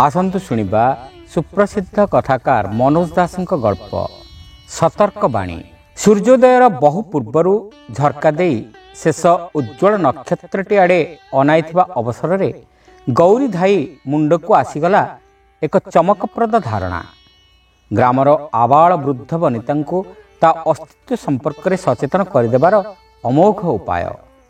आसन्तु शुणिबा सुप्रसिद्ध कथाकार मनोज दासଙ୍କ गल्प सतर्कवाणी। सूर्योदयर बहु पूर्वर झरका दे शेष उज्ज्वल नक्षत्रटी आड़े अनाइथिबा अवसर रे गौरी धाई मुंडकू आसीगला एक चमकप्रद धारणा। ग्रामर आबाल वृद्ध वनितांकु ता अस्तित्व संपर्क रे सचेतन करदेबार अमोघ उपाय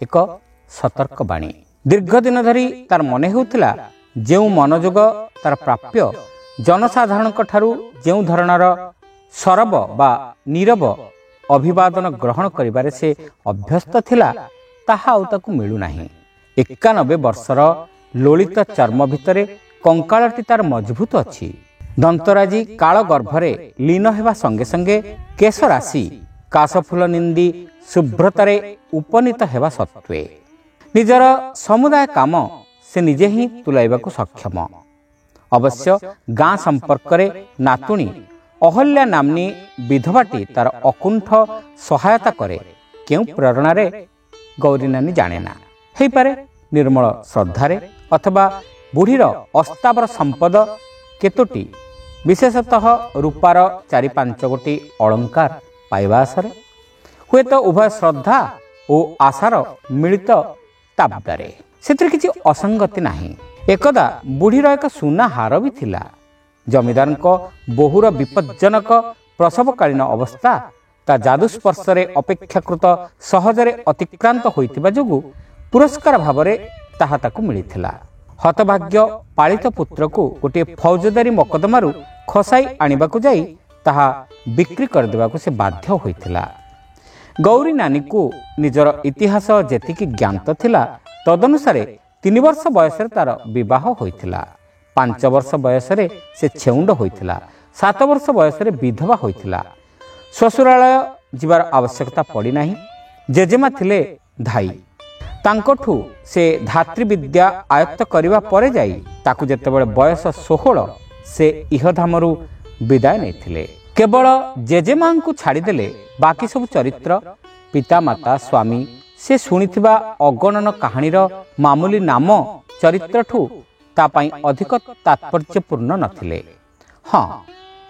एक सतर्कवाणी। दीर्घ दिन धरी तार मने हेउथिला जेउ मनोयोग तार प्राप्य जनसाधारण ठारू जेउ धरणर सरब बा नीरव अभिवादन ग्रहण करिबारे से अभ्यस्त थिला ताहा आउ ताकू मिलु नाही। 91 वर्षर लोलित चर्म भितरे कंकाळटी तार मजबूत अछि। दंतराजी काल गर्भरे लीन हेबा संगे संगे केश राशि काशफुल निंदी शुभ्रतारे उपनीत हेबा सत्वे निजर समुदाय काम से निजे ही तुलाइबाकू सक्षम। अवश्य गाँ संपर्क रे नातुणी अहल्या नामनी विधवाटी तार अकुंठ सहायता करे केउ प्रेरणा रे गौरी नानी जानेना हेई पारे निर्मल श्रद्धारे अथवा बुढ़ीर अस्तावर संपद केतोटी विशेषतः रूपार 4-5 गोटी अलंकार पाइबा आशारे हुए तो उभय श्रद्धा और आशार मिलित ताबदारे सेतिर किछि असंगति नाही। एकदा बुढ़ीर एक सुना हार भी थिला। जमीदार बोहूर विपज्जनक प्रसवकालीन अवस्था ता जादुस्पर्शरे अपेक्षाकृत सहजरे अतिक्रांत होइतिबा जोगु पुरस्कार भावरे ताहा ताकू मिलिथिला। हतभाग्य पालित पुत्र को गोटे फौजदारी मकदमारू खसाई आनिबाकू जाई ताहा बिक्री करदेबाकू से बाध्य होइथिला। गौरी नानी को निजर इतिहास जेतिकी ज्ञात थिला तदनुसारे 3 वर्ष बयस तार विवाह होइथिला। 5 वर्ष बयस से छेउंड होइथिला। 7 वर्ष बयस विधवा होइथिला। ससुरालय जीवार आवश्यकता पड़ी नाही। जेजेमा थिले धाई तांकोठू से धात्री विद्या आयत्त करिबा परे जाई ताकू जेतेबेले बयस 16 से इहधामरू विदाय नैथिले। केवल जेजेमा को छाड़ी देले बाकी सब चरित्र पिता माता स्वामी से शुणिथिबा अगणन कहानीर मामूली नाम चरित्रठू तापाई अधिक तात्पर्यपूर्ण नथिले। हाँ,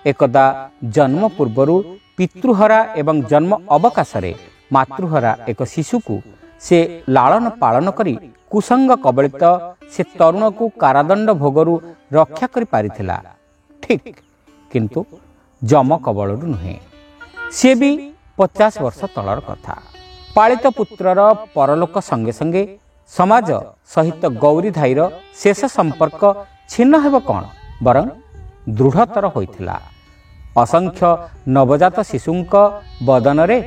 एकदा जन्म पूर्वरु पितृहरा एवं जन्म अवकाशरे मातृहरा एक शिशु को से लालन पालन करी कुसंग कबलित से तरुण को कारादंड भोगरु रक्षा करि पारिथिला। ठीक, किंतु जम कबलरु नुहे। से भी 50 वर्ष तलर कथा। पालित पुत्रर परलोक संगे संगे समाज सहित गौरी धाईर शेष संपर्क छिन्न हेब कौन बरं दृढ़तर होइथिला। असंख्य नवजात शिशुंक बदन रे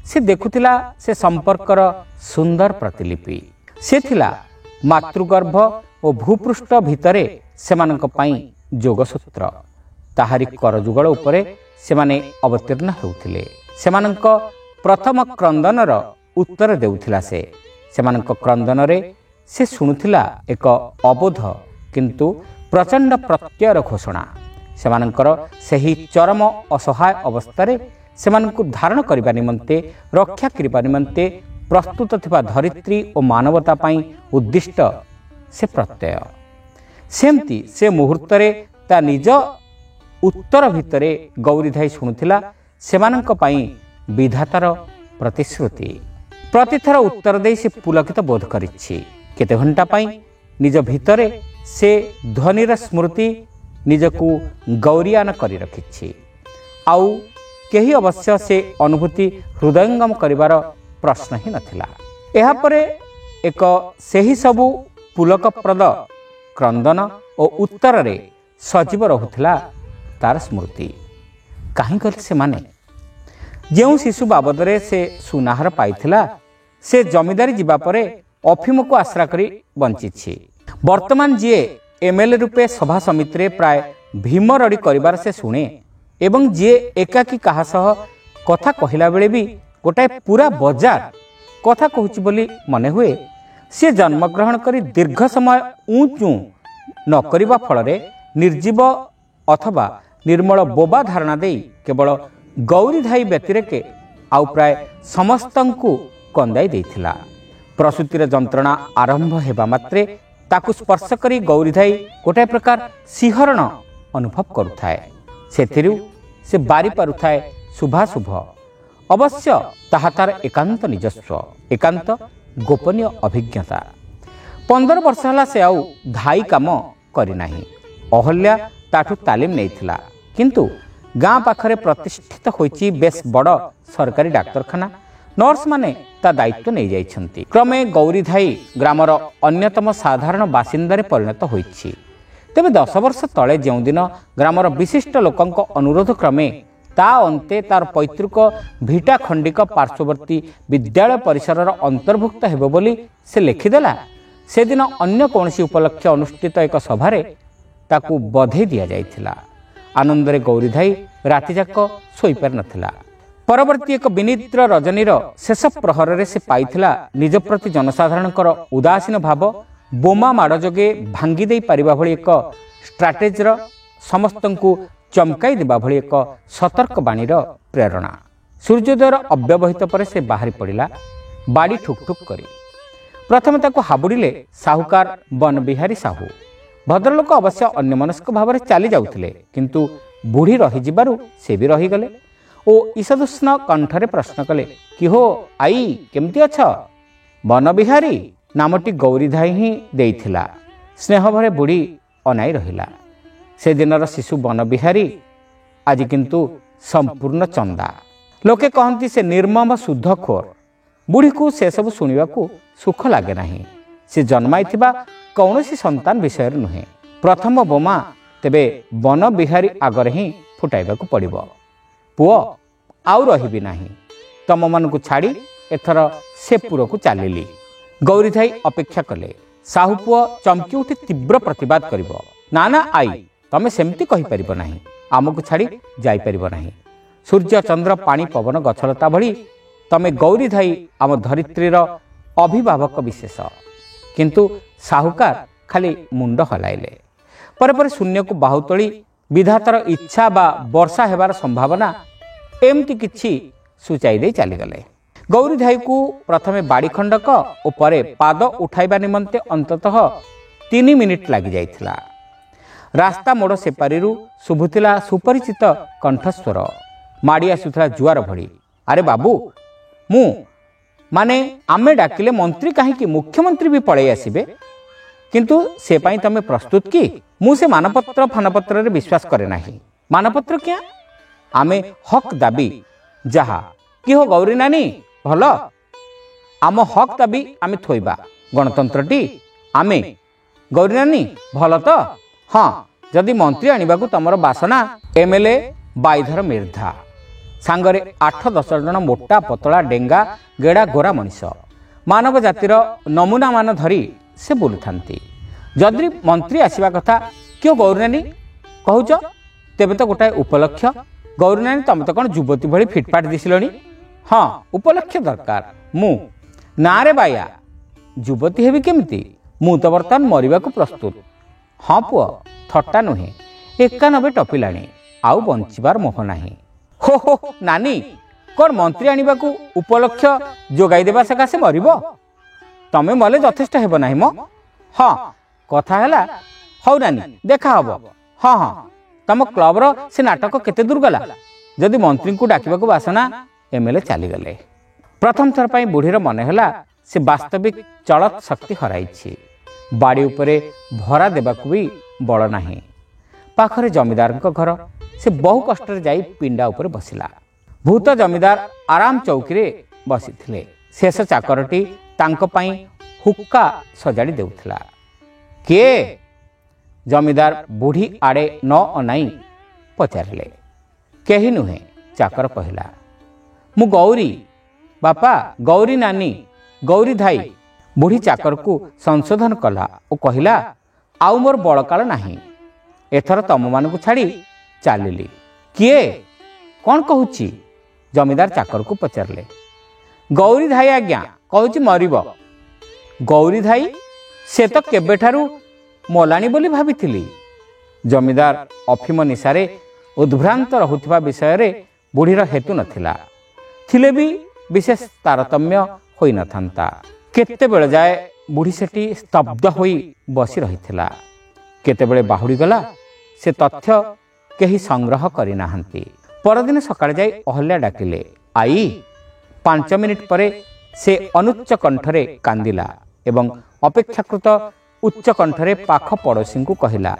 से देखुथिला से संपर्कर सुंदर प्रतिलिपि। से थिला मातृगर्भ और भूपृष्ठ भितरे सेमानक पई जोगसूत्र। ताहारी करजुगल उपरे सेमाने अवतीर्ण हेउथिले। सेमानक प्रथम क्रंदनर उत्तर देउथिला। सेमानक क्रंदन रे से शुणुथिला एक अबोध किंतु प्रचंड प्रत्ययर घोषणा। सेमानकर सही चरम असहाय अवस्थारे सेमानकु धारण करिबा निमंते रक्षा करिबा निमंते प्रस्तुत थिबा धरित्री और मानवता पाई उद्दिष्ट से प्रत्यय। सेमती से मुहूर्तरे ता निज उत्तर भितरे गौरीधाई शुणुथिला सेमानक पाई विधातार प्रतिश्रुति। प्रतिथर उत्तर दे से पुलकित बोध करिछि। केते घंटा पाई निज भितरे से ध्वनिर स्मृति निजकू गौरियान करी रखिछि। आउ केही अवश्य से अनुभूति हृदयंगम करिवार प्रश्न ही नथिला। एहा परे एक सेही सबु पुलकप्रद क्रंदन और उत्तर रे सजीव रहुथिला तार स्मृति। काहे कहले से माने जेउ शिशु बाबदरे से सुनाहार पाइथिला से जमीदारी जीवा परे अफिम को आश्रा करी बंचिछि। वर्तमान जे एमएलए रूपे सभा समिति रे प्राय भीम रड़ी करिवार से शुणे एवं जे एकाकी कहा सह कथा कहिला बेले भी गोटाए पूरा बजार कथा कहूछि बोली मने हुए। से जन्मग्रहण करी दीर्घ समय ऊँचू न करिबा फलरे निर्जीव अथवा निर्मल बोबा धारणा देई केवल गौरी धाई व्यतिरेके आउ प्राय समस्तंकु कंदाई देइथिला। प्रसूतिर जंत्रणा आरंभ हेबा मात्रे ताकू स्पर्श करी गौरीधाई गोटाए प्रकार शिहरण अनुभव करुथाए। सेथिरु से बारी पारुथाए शुभाशुभ। अवश्य ताहा तार एकांत निजस्व, एकांत गोपनीय अभिज्ञता। 15 वर्ष होला से आउ धाई काम करिना। अहल्या ताठू तालीम नेइथिला, किंतु गाँ पाखरे प्रतिष्ठित होइछि बेस बड़ सरकारी डाक्तरखाना। नर्स माने ता दायित्व नहीं जाइछन्ति। क्रमे गौरीधाई ग्रामर अन्यतम साधारण बासिंदारे परिणत होइछि। तेबे 10 वर्ष तले जेउ दिन ग्रामर विशिष्ट लोकंक अनुरोध क्रमे ता अंते तार पैतृक भिटा खंडिक पार्श्ववर्ती विद्यालय परिसरर अंतर्भुक्त हेबो बोली से लिखिदेला। से दिन अन्य कौनसी उपलक्ष्य अनुष्ठित एक सभारे ताकू बधे दिया जाइथिला। आनंदरे गौरीधाई रातिजाक सोई पार नथिला। परवर्ती एक विनिद्र रजनीर शेष प्रहर से पाइथिला निज प्रति जनसाधारणकर उदासीन भाव बोमा माड़ जोगे भांगी दे पारिबा भली एक स्ट्राटेजीर समस्तंकु चमकाई देबा भली एक सतर्क बाणीर प्रेरणा। सूर्योदयर अव्यवहित पर से बाहरी पड़िला बाड़ी ठुक ठुक करी। प्रथम ताकू हाबुड़िले साहुकार बनबिहारी साहू। भद्रलोक अवश्य अन्यमनस्क भाव में चली जाउथिले, किंतु बुढ़ी रही जिबारु से भी रहीगले ओ ईषदुष्ण कंठरे प्रश्न कले, कि हो आई केमती अछ? बनबिहारी नामटी गौरीधाई ही देइथिला। स्नेह भरे बुढ़ी अनाई रहिला। से दिनर शिशु बनबिहारी आज किंतु संपूर्ण चंदा। लोके कहती से निर्मम शुद्धखोर। बुढ़ी को से सब शुणा सुख लगे नहीं। से जन्माई कौनसी संतान विषय नुहे। प्रथम बोमा तेबे बनबिहारी आगर ही फुटाइबा पड़िबो। पुओ आउ रहिबी नाही। तम मन को छाड़ी एथर से पुर को चलिली। गौरीधाई अपेक्षा कले। साहू पुओ चमकी उठी तीव्र प्रतिवाद करिबो। ना ना आई, तमे सेमती कहि परिबो नाही। आमको छाड़ी जाई परिबो नाही। सूर्य चंद्र पानी पवन गछलता भली तमे गौरीधाई आम धरित्रीर अभिभावक विशेष। किंतु साहुकार खाली मुंड हलाइले। पर पर शून्य को बाहु तोली विधातार इच्छा बा वर्षा हेबार संभावना एमती किछि सुचाई दे चलीगले। गौरीधाई को प्रथमे बाड़ी खंडक और परे पाद उठाइबा निमंते अंततः 3 मिनिट लगी जाइथिला। रास्ता मोड़ सेपारीरु शुभुथिला सुपरिचित कंठस्वर। माड़ी आसुथिला जुआर भली। अरे बाबू, मु माने आमे डाकिले मंत्री कहीं मुख्यमंत्री भी पड़े आसबे, किंतु से पाई तमे प्रस्तुत कि? मु से मानपत्र फानपत्र रे विश्वास करे नाही। मानपत्र क्या? आमे हक दाबी जहा कि हो गौरी नानी भल आम हक दाबी आमे थोइबा। गणतंत्रटी आमे गौरी नानी भल तो हाँ। जदि मंत्री आनिबाकू तमर बासना एमएलए बाईधर मिर्धा सांगरे 8-10 जन मोटा पतला डेंगा गेड़ा गोरा मनीष मानव जातिर नमूना मान धरी से बोलुथांती। जदि मंत्री आसवा कथा क्यों गौरीनानी कहूच? तेबे तो गोटाए उपलक्ष्य। गौरीनानी तमे तो कौन युवती भली फिटफाट दिसिलणी? हाँ, उपलक्ष्य दरकार। मु ना रे बाया, युवती हेबी केमिति? मु तो बर्तमान मरिबाकू प्रस्तुत। हाँ पुआ, थट्टा नुहे। 91 टपिलाणी, आउ बंचिबार मोह नाही। हो हो नानी, कौन मंत्री आनिबाकू उपलक्ष्य जोगाई देबा सकाशे मरिबो? तमे मले यथेष्ट हेबो नाही मो। हाँ कथा हैला। हौ नानी देखा हबो। हाँ हाँ, तम क्लब रो से नाटक केते दूर गला? जदि मंत्री को डाकिबाकू बासना एमएलए चली गले। प्रथम थर पई बुढ़ीर मन हैला से वास्तविक चलत शक्ति हराइछि। बाड़ी उपरे भरा देबाकू भी बड़ नाही। पाखरे जमीदारଙ୍କ घर। से बहु कष्ट जाई पिंडा ऊपर बसिला। भूत जमीदार आराम चौकी रे बसिथिले। शेष चाकरटी तांको पाई हुक्का सजाड़ी देउथिला। के? जमीदार बुढ़ी आड़े न अनाई पचारिले। केही नुहे, चाकर कहला। मु गौरी बापा, गौरी नानी, गौरी धाई। बुढ़ी चाकर को संशोधन कला और कहला, आउ मोर बड़काल नाही। एथर तम मान को छाड़ी चलिली। किए कौन कहूची? जमीदार चाकर को पचारले। गौरी धाई आज्ञा कहूची मरिब। गौरी धाई? से तो केबेठारू मलाणी बोली भाबिथिली। जमीदार अफिम निशारे उद्भ्रांत रहुथिबा विषय रे बुढ़ीर हेतु नथिला। थिले भी विशेष तारतम्य होई नथांता। केते बेल जाए ବୁଢ଼ୀ ସେଠି ସ୍ତବ୍ଧ ହୋଇ ବସି ରହିଥିଲା। କେତେବେଳେ ବାହୁଡ଼ିଗଲା ସେ ତଥ୍ୟ କେହି ସଂଗ୍ରହ କରିନାହାନ୍ତି। ପରଦିନ ସକାଳେ ଯାଇ ଅହଲ୍ୟା ଡାକିଲେ, ଆଈ। 5 ମିନିଟ୍ ପରେ ସେ ଅନୁଚ୍ଚ କଣ୍ଠରେ କାନ୍ଦିଲା ଏବଂ ଅପେକ୍ଷାକୃତ ଉଚ୍ଚ କଣ୍ଠରେ ପାଖ ପଡ଼ୋଶୀଙ୍କୁ କହିଲା,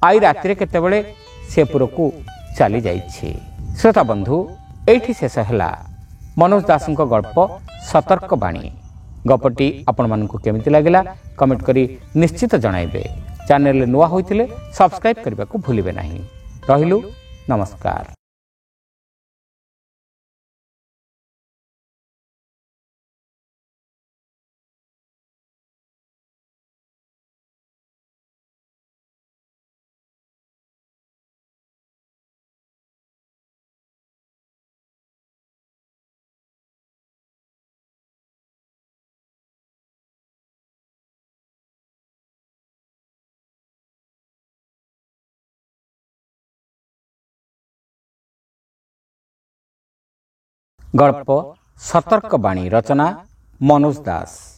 ଆଈ ରାତିରେ କେତେବେଳେ ସେପୁରକୁ ଚାଲି ଯାଇଛି। ଶ୍ରୋତା ବନ୍ଧୁ, ଏଇଠି ଶେଷ ହେଲା ମନୋଜ ଦାସଙ୍କ ଗଳ୍ପ ସତର୍କବାଣୀ। ଗପଟି ଆପଣମାନଙ୍କୁ କେମିତି ଲାଗିଲା କମେଣ୍ଟ କରି ନିଶ୍ଚିତ ଜଣାଇବେ। ଚ୍ୟାନେଲରେ ନୂଆ ହୋଇଥିଲେ ସବସ୍କ୍ରାଇବ୍ କରିବାକୁ ଭୁଲିବେ ନାହିଁ। ରହିଲୁ, ନମସ୍କାର। ଗଳ୍ପ ସତର୍କବାଣୀ ରଚନା ମନୋଜ ଦାସ।